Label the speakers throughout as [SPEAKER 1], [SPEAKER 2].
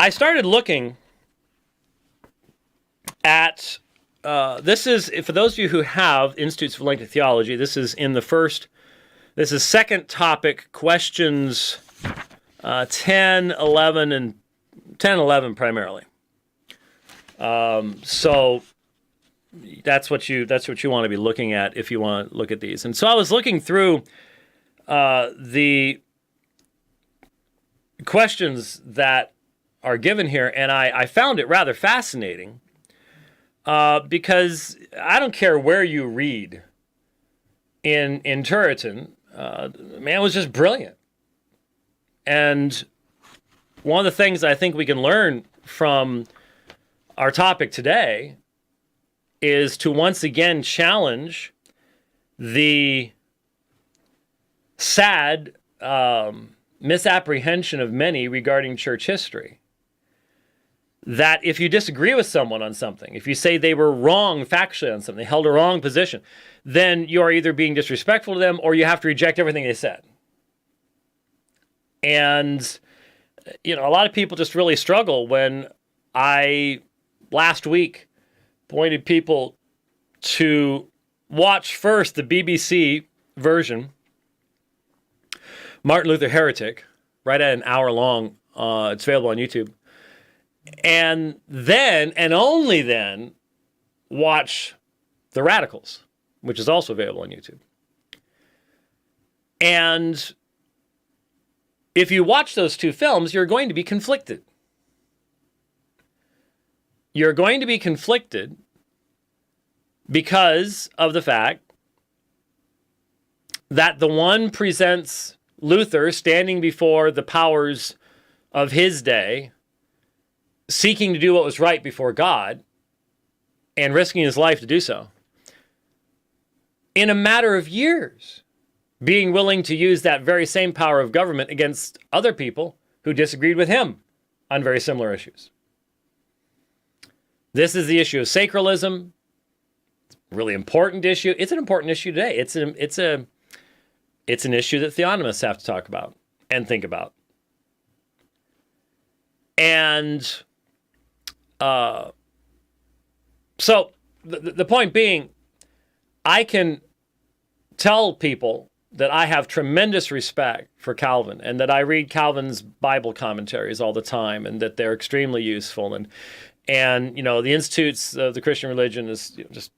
[SPEAKER 1] I started looking at, this is, for those of you who have Institutes for Lengthy Theology, this is second topic, questions 10, 11, and 10, 11 primarily. So that's what you want to be looking at if you want to look at these. And so I was looking through the questions that are given here, and I found it rather fascinating because I don't care where you read in Turretin, the man was just brilliant. And one of the things I think we can learn from our topic today is to once again challenge the sad misapprehension of many regarding church history. That if you disagree with someone on something, if you say they were wrong factually on something, they held a wrong position, then you are either being disrespectful to them or you have to reject everything they said. And, you know, a lot of people just really struggle when I, last week, pointed people to watch first the BBC version, Martin Luther Heretic, right at an hour long. It's available on YouTube. And then, and only then, watch The Radicals, which is also available on YouTube. And if you watch those two films, you're going to be conflicted. You're going to be conflicted because of the fact that the one presents Luther standing before the powers of his day, seeking to do what was right before God, and risking his life to do so. In a matter of years, being willing to use that very same power of government against other people who disagreed with him on very similar issues. This is the issue of sacralism. It's a really important issue. It's an important issue today. It's an issue that theonomists have to talk about and think about. And so the point being, I can tell people that I have tremendous respect for Calvin and that I read Calvin's Bible commentaries all the time and that they're extremely useful. And you know, the Institutes of the Christian Religion is just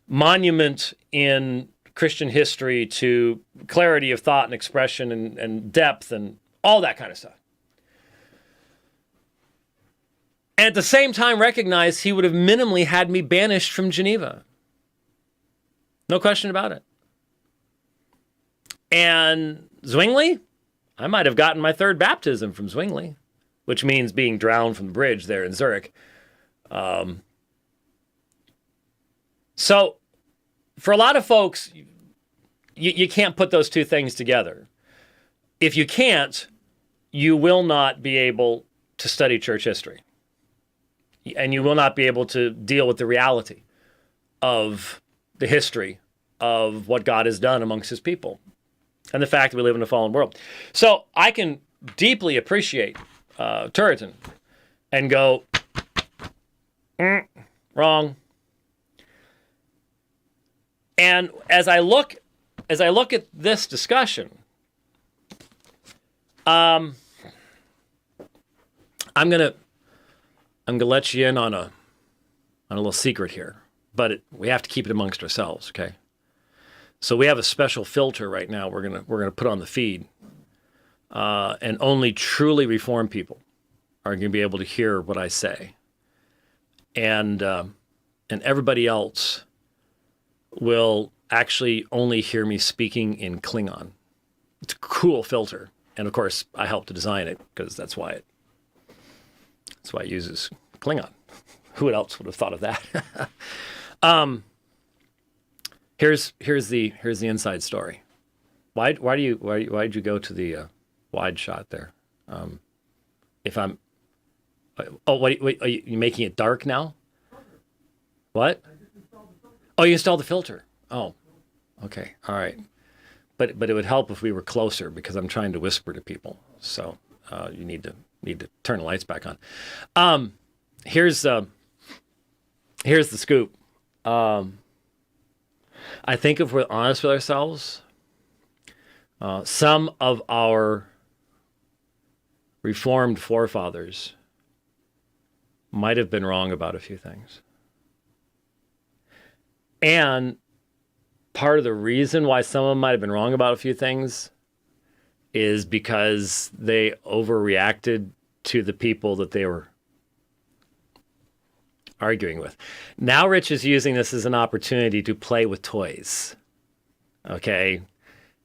[SPEAKER 1] monument in Christian history to clarity of thought and expression and depth and all that kind of stuff. And at the same time recognize he would have minimally had me banished from Geneva. No question about it. And Zwingli, I might have gotten my third baptism from Zwingli, which means being drowned from the bridge there in Zurich. So for a lot of folks, you can't put those two things together. If you can't, you will not be able to study church history. And you will not be able to deal with the reality of the history of what God has done amongst his people and the fact that we live in a fallen world. So I can deeply appreciate Turretin and go, wrong. And as I look at this discussion, I'm gonna let you in on a little secret here, but we have to keep it amongst ourselves, okay? So we have a special filter right now we're gonna put on the feed, and only truly reformed people are gonna be able to hear what I say, and everybody else will actually only hear me speaking in Klingon. It's a cool filter, and of course I helped to design it because that's why it uses Klingon. Who else would have thought of that? Here's the inside story. Why did you go to the wide shot there? Wait, are you making it dark now? What? Oh, you installed the filter. Oh, okay, all right. But it would help if we were closer because I'm trying to whisper to people. So you need to turn the lights back on. Here's the scoop. I think if we're honest with ourselves, some of our Reformed forefathers might have been wrong about a few things. And part of the reason why some of them might have been wrong about a few things is because they overreacted to the people that they were arguing with. Now Rich is using this as an opportunity to play with toys. Okay?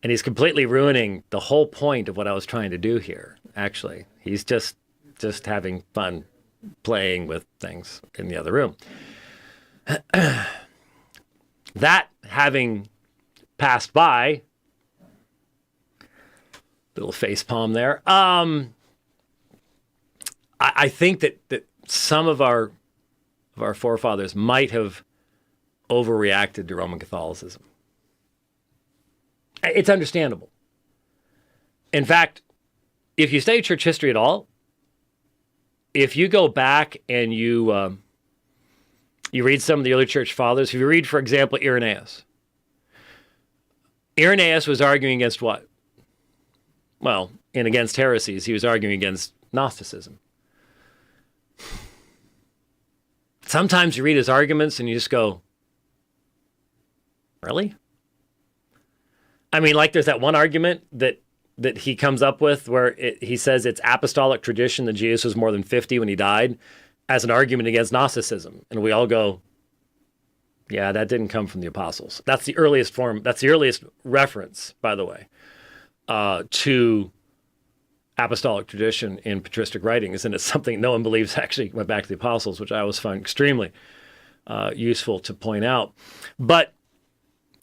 [SPEAKER 1] And he's completely ruining the whole point of what I was trying to do here, actually. He's just having fun playing with things in the other room. That having passed by, little face palm there. I think that some of our forefathers might have overreacted to Roman Catholicism. It's understandable. In fact, if you study church history at all, if you go back and you read some of the early church fathers, if you read, for example, Irenaeus was arguing against what? Well, and against heresies, he was arguing against Gnosticism. Sometimes you read his arguments and you just go, really? I mean, like there's that one argument that he comes up with where he says it's apostolic tradition that Jesus was more than 50 when he died as an argument against Gnosticism. And we all go, yeah, that didn't come from the apostles. That's the earliest form. That's the earliest reference, by the way, to apostolic tradition in patristic writings. And it's something no one believes actually went back to the apostles, which I always find extremely useful to point out. But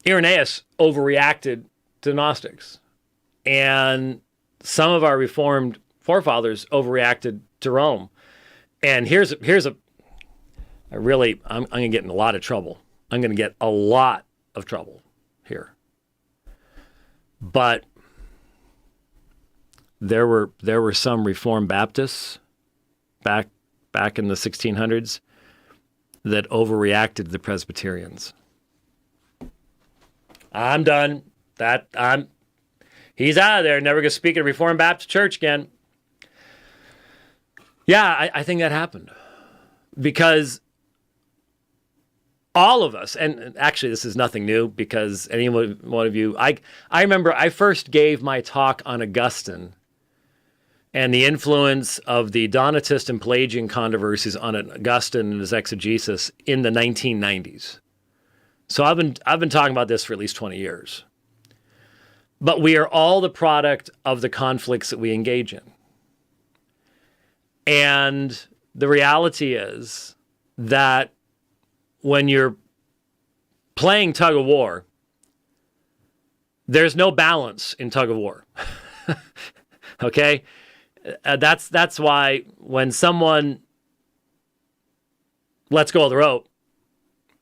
[SPEAKER 1] Irenaeus overreacted to Gnostics. And some of our Reformed forefathers overreacted to Rome. And I'm going to get in a lot of trouble. I'm going to get a lot of trouble here. But there were some Reformed Baptists back in the 1600s that overreacted to the Presbyterians. I'm done. He's out of there. Never going to speak at a Reformed Baptist church again. Yeah, I think that happened because all of us, and actually this is nothing new because any one of you, I remember I first gave my talk on Augustine and the influence of the Donatist and Pelagian controversies on Augustine and his exegesis in the 1990s. So I've been talking about this for at least 20 years. But we are all the product of the conflicts that we engage in. And the reality is that when you're playing tug of war, there's no balance in tug of war. Okay? That's why when someone lets go of the rope,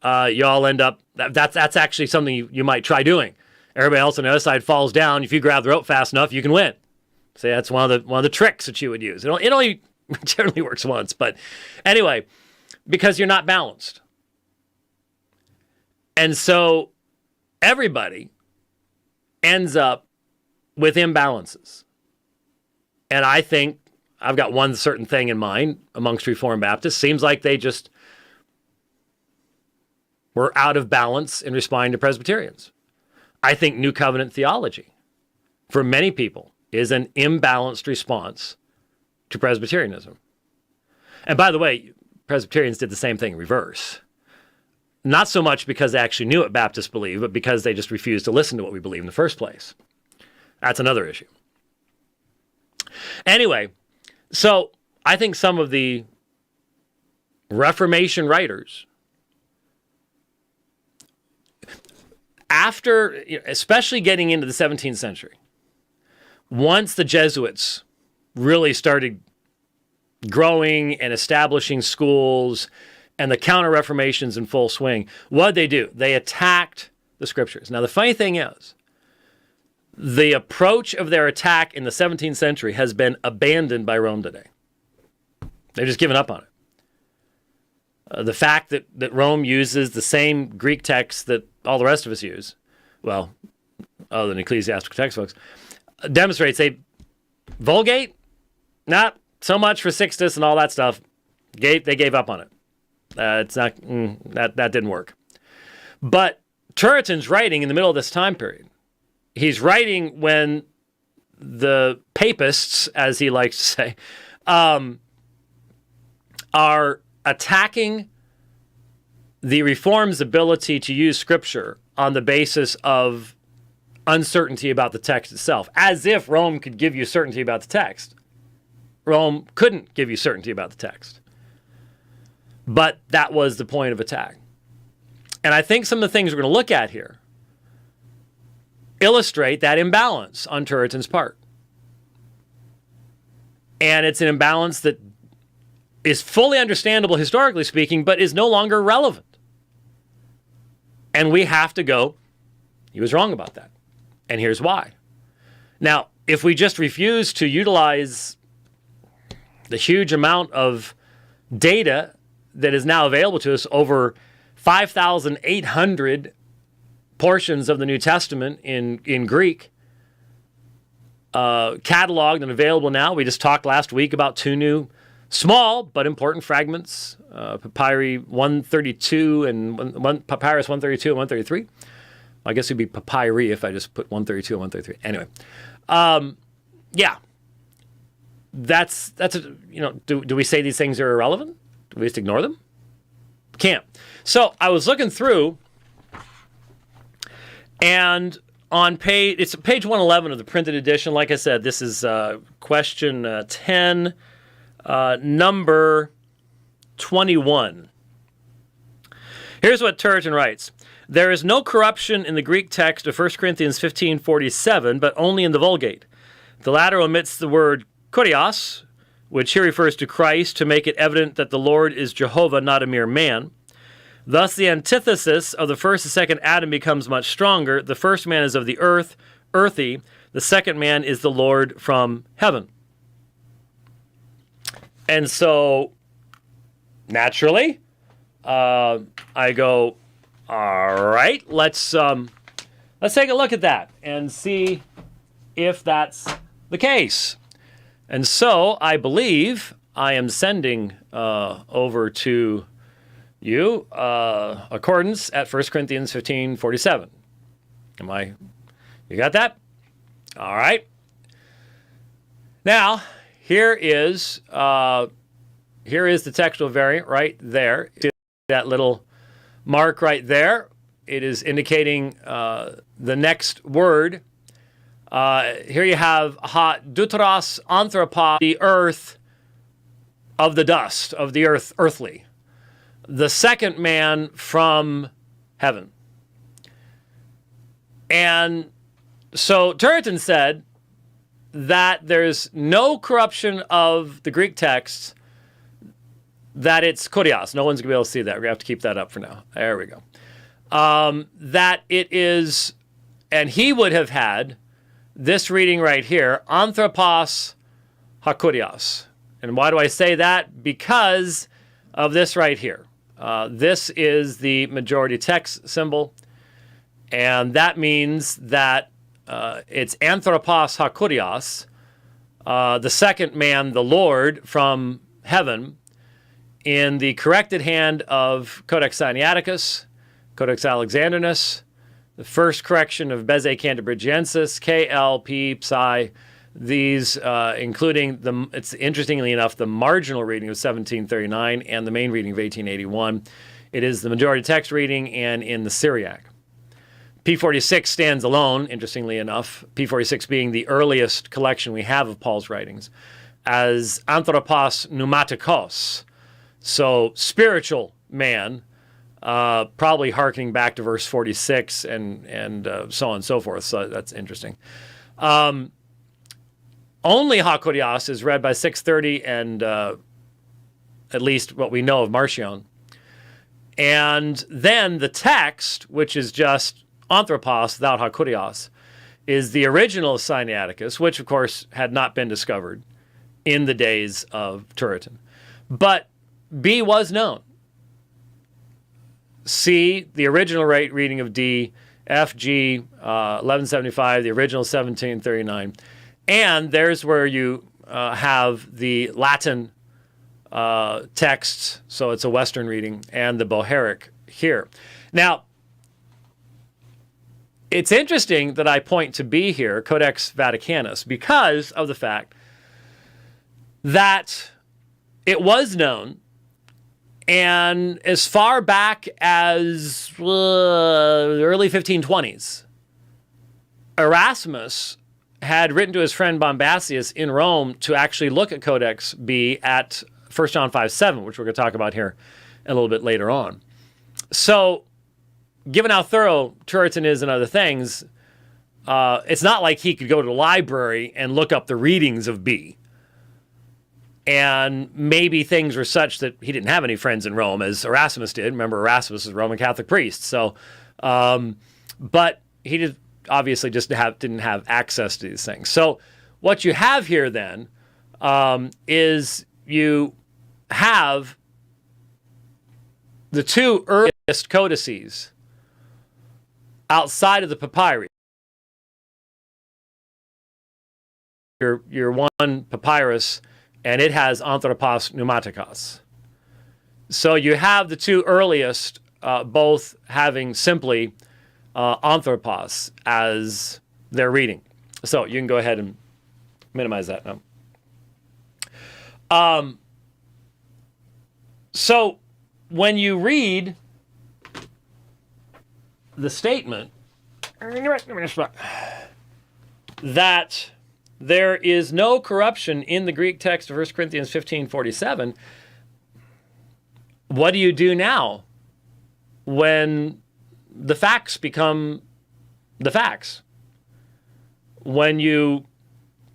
[SPEAKER 1] you all end up, that's actually something you might try doing. Everybody else on the other side falls down. If you grab the rope fast enough, you can win. So that's one of the tricks that you would use. It only generally works once, but anyway, because you're not balanced. And so everybody ends up with imbalances. And I think I've got one certain thing in mind amongst Reformed Baptists. Seems like they just were out of balance in responding to Presbyterians. I think New Covenant theology, for many people, is an imbalanced response to Presbyterianism. And by the way, Presbyterians did the same thing in reverse. Not so much because they actually knew what Baptists believe, but because they just refused to listen to what we believe in the first place. That's another issue. Anyway, so I think some of the Reformation writers, after, especially getting into the 17th century, once the Jesuits really started growing and establishing schools and the Counter-Reformation's in full swing, what did they do? They attacked the Scriptures. Now, the funny thing is, The approach of their attack in the 17th century has been abandoned by Rome today. They've just given up on it. The fact that Rome uses the same Greek text that all the rest of us use, well, other than Ecclesiastical Text, folks, demonstrates they Vulgate, not so much for Sixtus and all that stuff. They gave up on it. It's not that didn't work. But Turretin's writing in the middle of this time period. He's writing when the papists, as he likes to say, are attacking the Reform's ability to use Scripture on the basis of uncertainty about the text itself, as if Rome could give you certainty about the text. Rome couldn't give you certainty about the text. But that was the point of attack. And I think some of the things we're going to look at here illustrate that imbalance on Turretin's part. And it's an imbalance that is fully understandable historically speaking, but is no longer relevant. And we have to go, he was wrong about that. And here's why. Now, if we just refuse to utilize the huge amount of data that is now available to us, over 5,800 portions of the New Testament in Greek, cataloged and available now. We just talked last week about two new small but important fragments, Papyri 132 and Papyrus 132 and 133. I guess it'd be papyri if I just put 132 and 133. Anyway, yeah, that's do we say these things are irrelevant? Do we just ignore them? Can't. So I was looking through, and on it's page 111 of the printed edition. Like I said, this is question 10, number 21. Here's what Turretin writes. There is no corruption in the Greek text of 1 Corinthians 15:47, but only in the Vulgate. The latter omits the word kurios, which here refers to Christ, to make it evident that the Lord is Jehovah, not a mere man. Thus, the antithesis of the first and second Adam becomes much stronger. The first man is of the earth, earthy. The second man is the Lord from heaven. And so, naturally, I go, all right, let's take a look at that and see if that's the case. And so I believe I am sending over to you accordance at 1 Corinthians 15:47. You got that? All right. Now, here is the textual variant right there. That little mark right there. It is indicating the next word. Here you have ha deuteros anthropos, the earth of the dust, of the earth, earthly. The second man from heaven. And so Turretin said that there's no corruption of the Greek text, that it's kurios. No one's going to be able to see that. We're going to have to keep that up for now. There we go. That it is, and he would have had this reading right here, anthropos hakurios. And why do I say that? Because of this right here. This is the majority text symbol, and that means that it's anthropos hakurios, the second man, the Lord from heaven, in the corrected hand of Codex Sinaiticus, Codex Alexandrinus, the first correction of Beze Cantabrigiensis, KLP Psi, these including it's interestingly enough, the marginal reading of 1739 and the main reading of 1881. It is the majority text reading and in the Syriac. P46 stands alone, interestingly enough, P46 being the earliest collection we have of Paul's writings, as anthropos pneumatikos, so spiritual man, probably hearkening back to verse 46 and so on and so forth. So that's interesting. Only hakurios is read by 630 and at least what we know of Marcion. And then the text, which is just anthropos without hakurios, is the original Sinaiticus, which of course had not been discovered in the days of Turretin. But B was known. C, the original reading of D, F, G, 1175, the original 1739. And there's where you have the Latin texts, so it's a Western reading, and the Bohairic here. Now, it's interesting that I point to B here, Codex Vaticanus, because of the fact that it was known, and as far back as the early 1520s, Erasmus had written to his friend Bombasius in Rome to actually look at Codex B at 1 John 5:7, which we're going to talk about here a little bit later on. So, given how thorough Turretin is and other things, it's not like he could go to the library and look up the readings of B. And maybe things were such that he didn't have any friends in Rome, as Erasmus did. Remember, Erasmus is a Roman Catholic priest. So, but he obviously just didn't have access to these things. So what you have here then is you have the two earliest codices outside of the papyri. Your one papyrus, and it has Anthropos Pneumatikos. So you have the two earliest, both having simply Anthropos as their reading. So you can go ahead and minimize that now. So when you read the statement that there is no corruption in the Greek text of 1 Corinthians 15:47, what do you do now when the facts become the facts? When you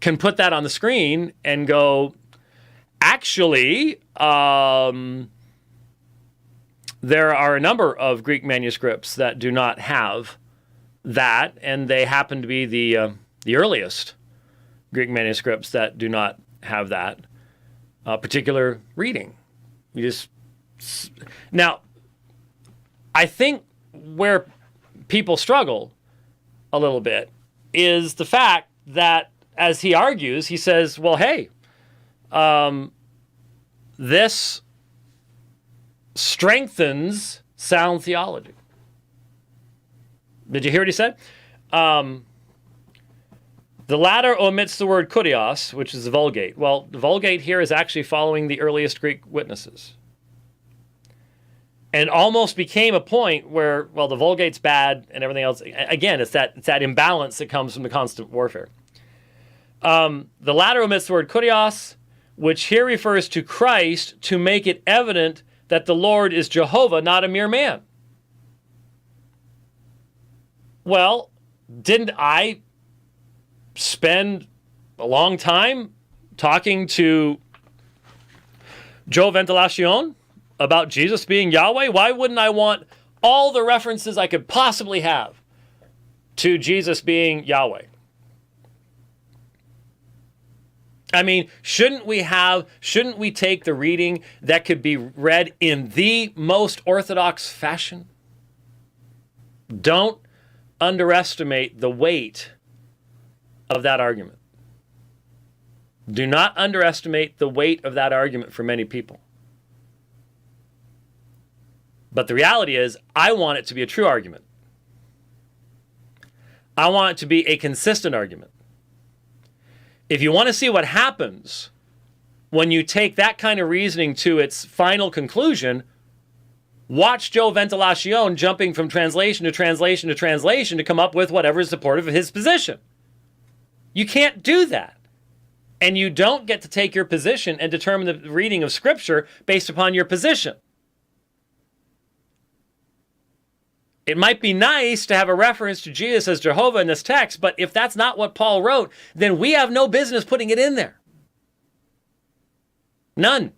[SPEAKER 1] can put that on the screen and go, actually, there are a number of Greek manuscripts that do not have that, and they happen to be the earliest Greek manuscripts that do not have that particular reading. Now, I think where people struggle a little bit is the fact that, as he argues, he says, well, hey, this strengthens sound theology. Did you hear what he said? The latter omits the word kurios, which is the Vulgate. Well, the Vulgate here is actually following the earliest Greek witnesses. And almost became a point where, well, the Vulgate's bad and everything else. Again, it's that imbalance that comes from the constant warfare. The latter omits the word kurios, which here refers to Christ to make it evident that the Lord is Jehovah, not a mere man. Well, didn't I spend a long time talking to Joe Ventilacion about Jesus being Yahweh? Why wouldn't I want all the references I could possibly have to Jesus being Yahweh? I mean, shouldn't we take the reading that could be read in the most orthodox fashion? Don't underestimate the weight of that argument. Do not underestimate the weight of that argument for many people. But the reality is, I want it to be a true argument. I want it to be a consistent argument. If you want to see what happens when you take that kind of reasoning to its final conclusion, watch Joe Ventilacion jumping from translation to translation to translation to come up with whatever is supportive of his position. You can't do that. And you don't get to take your position and determine the reading of Scripture based upon your position. It might be nice to have a reference to Jesus as Jehovah in this text, but if that's not what Paul wrote, then we have no business putting it in there. None.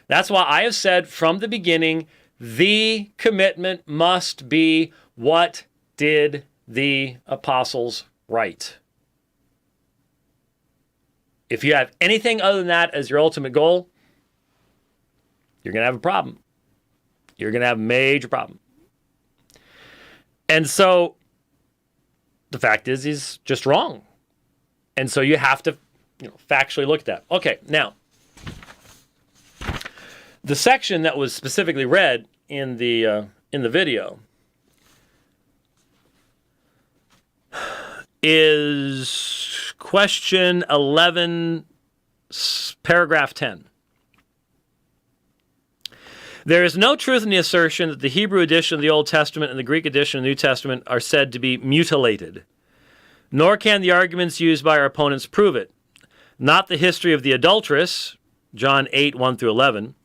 [SPEAKER 1] That's why I have said from the beginning, the commitment must be, what did the apostles right. If you have anything other than that as your ultimate goal, you're going to have a problem. You're going to have a major problem. And so the fact is he's just wrong. And so you have to, factually look at that. Okay, now, the section that was specifically read in the video is question 11, paragraph 10. There is no truth in the assertion that the Hebrew edition of the Old Testament and the Greek edition of the New Testament are said to be mutilated, nor can the arguments used by our opponents prove it. Not the history of the adulteress, John 8, 1 through 11.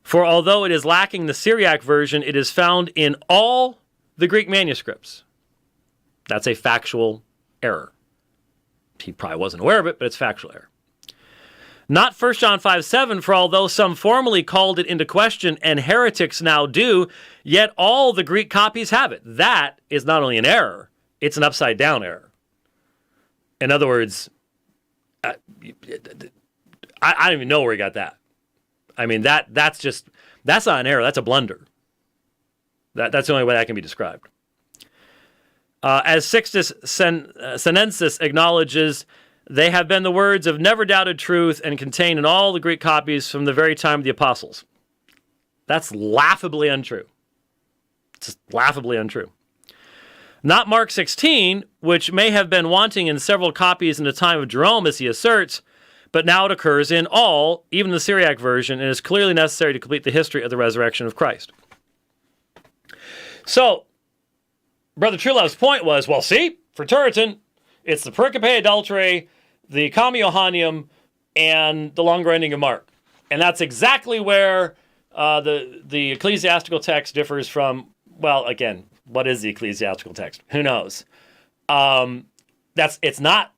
[SPEAKER 1] For although it is lacking the Syriac version, it is found in all the Greek manuscripts. That's a factual error. He probably wasn't aware of it, but it's factual error. Not 1 John 5, 7, for although some formerly called it into question, and heretics now do, yet all the Greek copies have it. That is not only an error, it's an upside-down error. In other words, I don't even know where he got that. I mean, that's not an error, that's a blunder. That's the only way that can be described. As Sixtus Senensis acknowledges, they have been the words of never doubted truth and contained in all the Greek copies from the very time of the apostles. That's laughably untrue. It's just laughably untrue. Not Mark 16, which may have been wanting in several copies in the time of Jerome, as he asserts, but now it occurs in all, even the Syriac version, and is clearly necessary to complete the history of the resurrection of Christ. So, Brother Truelove's point was, well, see, for Turretin, it's the pericope adulterae, the comma Johannium, and the longer ending of Mark. And that's exactly where the ecclesiastical text differs from, well, again, what is the ecclesiastical text? Who knows? It's not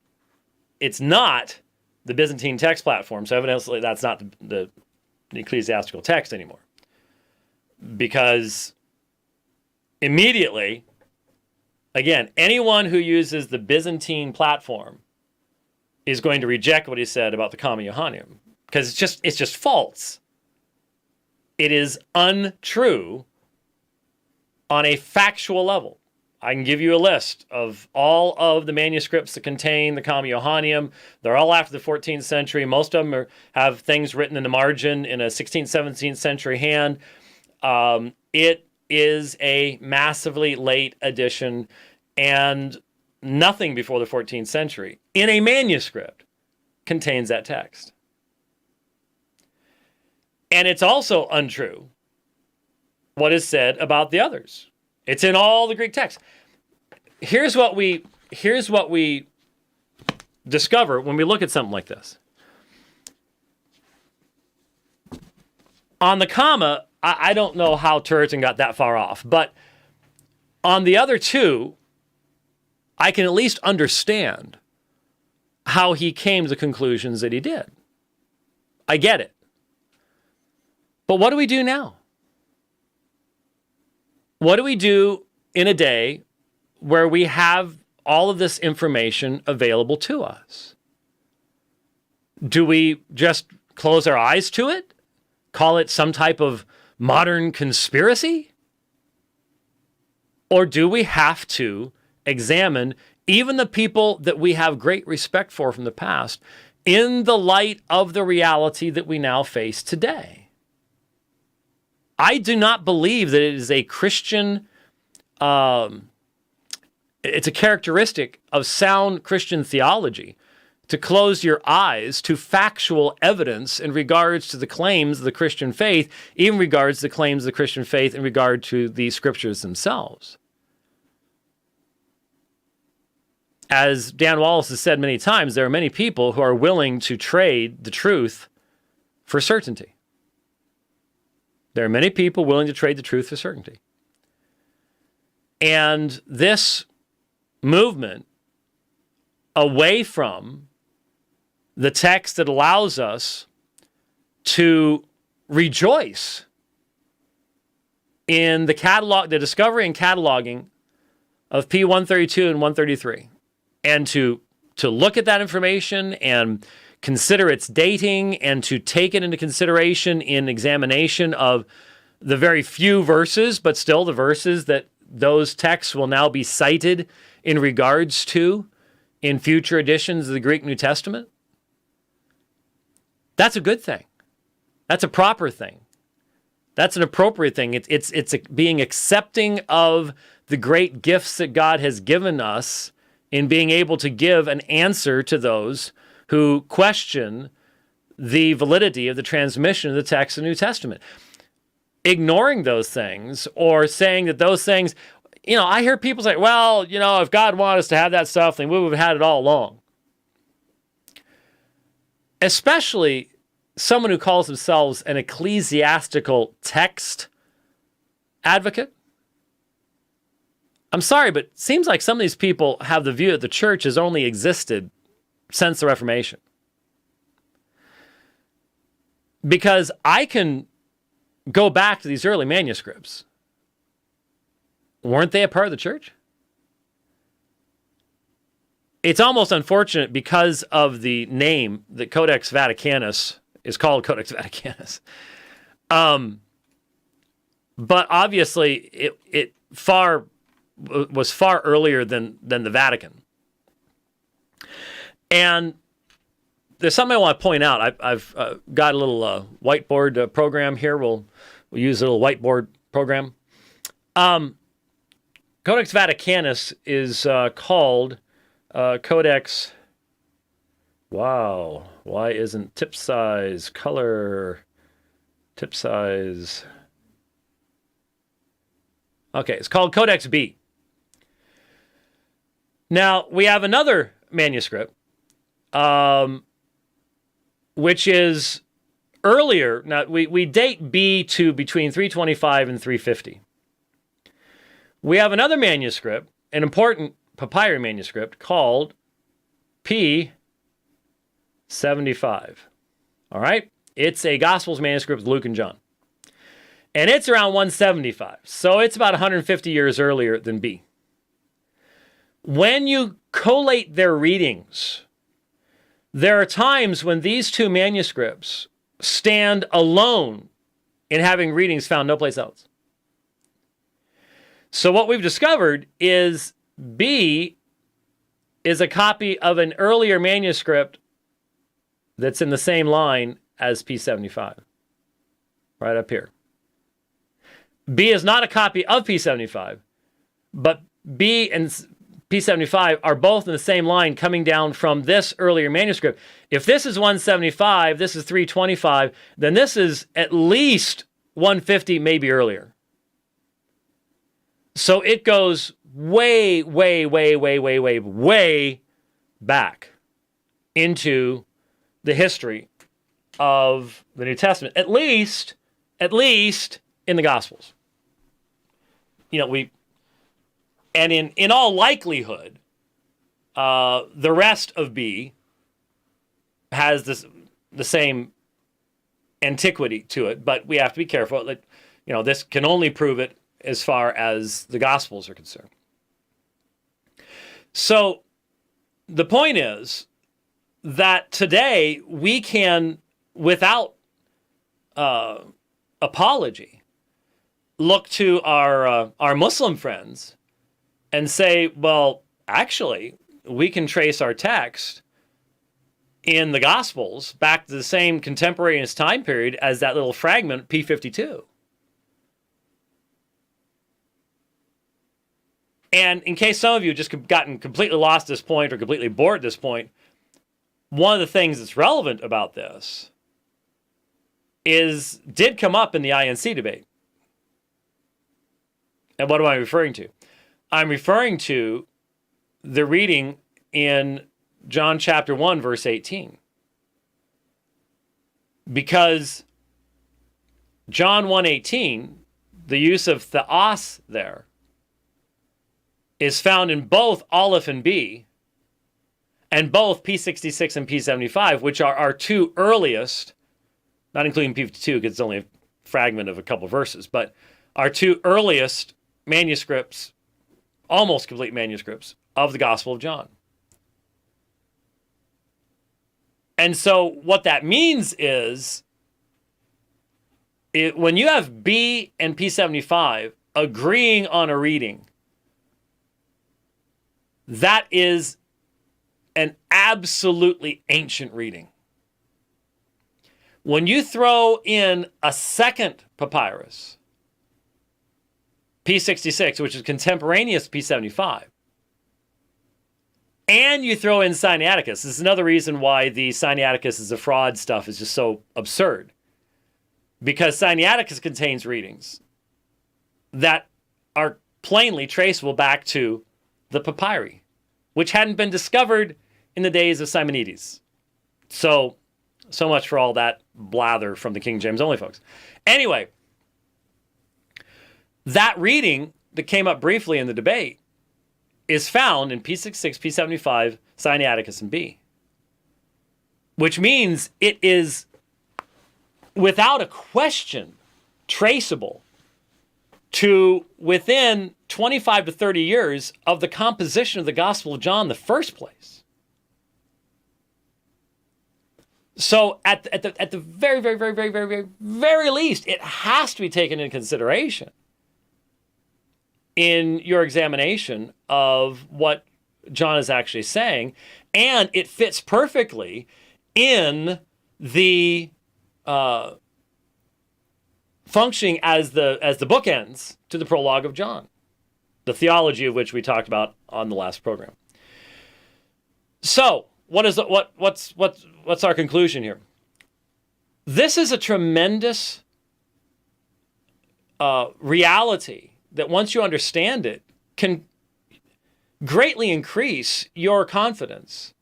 [SPEAKER 1] the Byzantine text platform, so evidently that's not the ecclesiastical text anymore. Because immediately, again, anyone who uses the Byzantine platform is going to reject what he said about the comma Johannium, because it's just false. It is untrue on a factual level. I can give you a list of all of the manuscripts that contain the comma Johannium. They're all after the 14th century. Most of them have things written in the margin in a 16th, 17th century hand. It is a massively late edition, and nothing before the 14th century in a manuscript contains that text. And it's also untrue what is said about the others. It's in all the Greek texts. Here's what we discover when we look at something like this. On the comma, I don't know how Turretin got that far off, but on the other two, I can at least understand how he came to the conclusions that he did. I get it. But what do we do now? What do we do in a day where we have all of this information available to us? Do we just close our eyes to it? Call it some type of modern conspiracy? Or do we have to examine even the people that we have great respect for from the past in the light of the reality that we now face today? I do not believe that it is a Christian, it's a characteristic of sound Christian theology to close your eyes to factual evidence in regards to the claims of the Christian faith, even regards to the claims of the Christian faith in regard to the scriptures themselves. As Dan Wallace has said many times, there are many people who are willing to trade the truth for certainty. There are many people willing to trade the truth for certainty. And this movement away from the text that allows us to rejoice in the discovery and cataloging of P132 and 133, and to look at that information and consider its dating and to take it into consideration in examination of the very few verses, but still the verses that those texts will now be cited in regards to in future editions of the Greek New Testament. That's a good thing. That's a proper thing. That's an appropriate thing. It's being accepting of the great gifts that God has given us in being able to give an answer to those who question the validity of the transmission of the text of the New Testament. Ignoring those things or saying that those things, I hear people say, well, if God wanted us to have that stuff, then we would have had it all along. Especially someone who calls themselves an ecclesiastical text advocate. I'm sorry, but it seems like some of these people have the view that the church has only existed since the Reformation. Because I can go back to these early manuscripts. Weren't they a part of the church? It's almost unfortunate because of the name that Codex Vaticanus is called Codex Vaticanus. But obviously it was far earlier than the Vatican. And there's something I want to point out. I've got a little whiteboard program here. We'll use a little whiteboard program. Codex Vaticanus is called Codex. Wow. Why isn't tip size, color, tip size? Okay, it's called Codex B. Now, we have another manuscript, which is earlier. Now, we date B to between 325 and 350. We have another manuscript, an important papyri manuscript, called P75. All right? It's a Gospels manuscript with Luke and John. And it's around 175. So it's about 150 years earlier than B. When you collate their readings, there are times when these two manuscripts stand alone in having readings found no place else. So what we've discovered is B is a copy of an earlier manuscript that's in the same line as P75, right up here. B is not a copy of P75, but B and P75 are both in the same line coming down from this earlier manuscript. If this is 175, this is 325, then this is at least 150, maybe earlier. So it goes way, way, way, way, way, way, way back into the history of the New Testament, at least in the Gospels. And in all likelihood, the rest of B has the same antiquity to it, but we have to be careful that this can only prove it as far as the Gospels are concerned. So the point is that today we can, without apology, look to our Muslim friends and say, well, actually, we can trace our text in the Gospels back to the same contemporaneous time period as that little fragment, P52. And in case some of you just gotten completely lost at this point or completely bored at this point, one of the things that's relevant about this did come up in the INC debate. And what am I referring to? I'm referring to the reading in John chapter 1, verse 18. Because John 1:18, the use of theos there, is found in both Aleph and B, and both P66 and P75, which are our two earliest, not including P52 because it's only a fragment of a couple of verses, but our two earliest manuscripts, almost complete manuscripts, of the Gospel of John. And so what that means is when you have B and P75 agreeing on a reading, that is an absolutely ancient reading. When you throw in a second papyrus, P66, which is contemporaneous P75, and you throw in Sinaiticus, this is another reason why the Sinaiticus is a fraud stuff is just so absurd. Because Sinaiticus contains readings that are plainly traceable back to the papyri, which hadn't been discovered in the days of Simonides. So much for all that blather from the King James only folks. Anyway, that reading that came up briefly in the debate is found in P66, P75, Sinaiticus, and B. Which means it is, without a question, traceable to within 25 to 30 years of the composition of the Gospel of John in the first place. So at the very, very, very, very, very, very, very least, it has to be taken into consideration in your examination of what John is actually saying, and it fits perfectly in the functioning as the bookends to the prologue of John, the theology of which we talked about on the last program. So, what's our conclusion here? This is a tremendous reality that once you understand it can greatly increase your confidence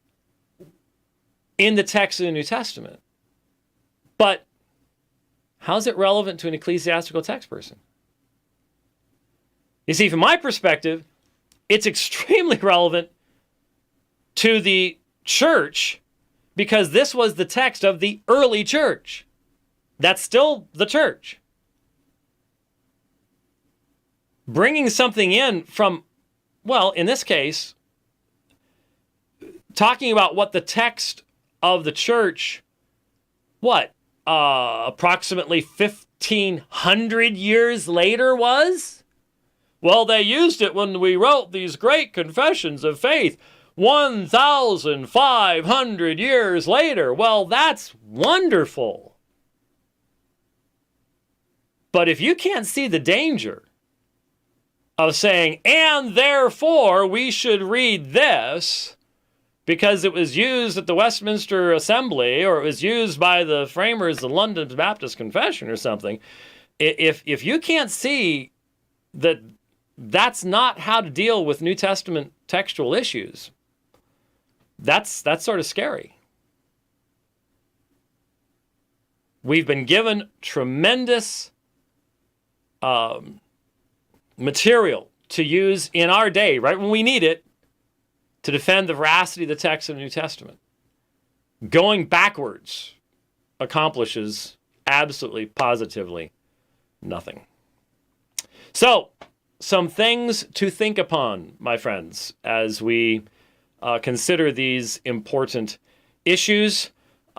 [SPEAKER 1] in the text of the New Testament. But how's it relevant to an ecclesiastical text person? You see, from my perspective, it's extremely relevant to the church because this was the text of the early church. That's still the church. Bringing something in from, well, in this case, talking about what the text of the church, approximately 1,500 years later was? Well, they used it when we wrote these great confessions of faith 1,500 years later. Well, that's wonderful. But if you can't see the danger of saying, and therefore we should read this because it was used at the Westminster Assembly or it was used by the framers of the London Baptist Confession or something, if you can't see that that's not how to deal with New Testament textual issues, that's sort of scary. We've been given tremendous material to use in our day, right when we need it, to defend the veracity of the text of the New Testament. Going backwards accomplishes absolutely, positively nothing. So, some things to think upon, my friends, as we consider these important issues.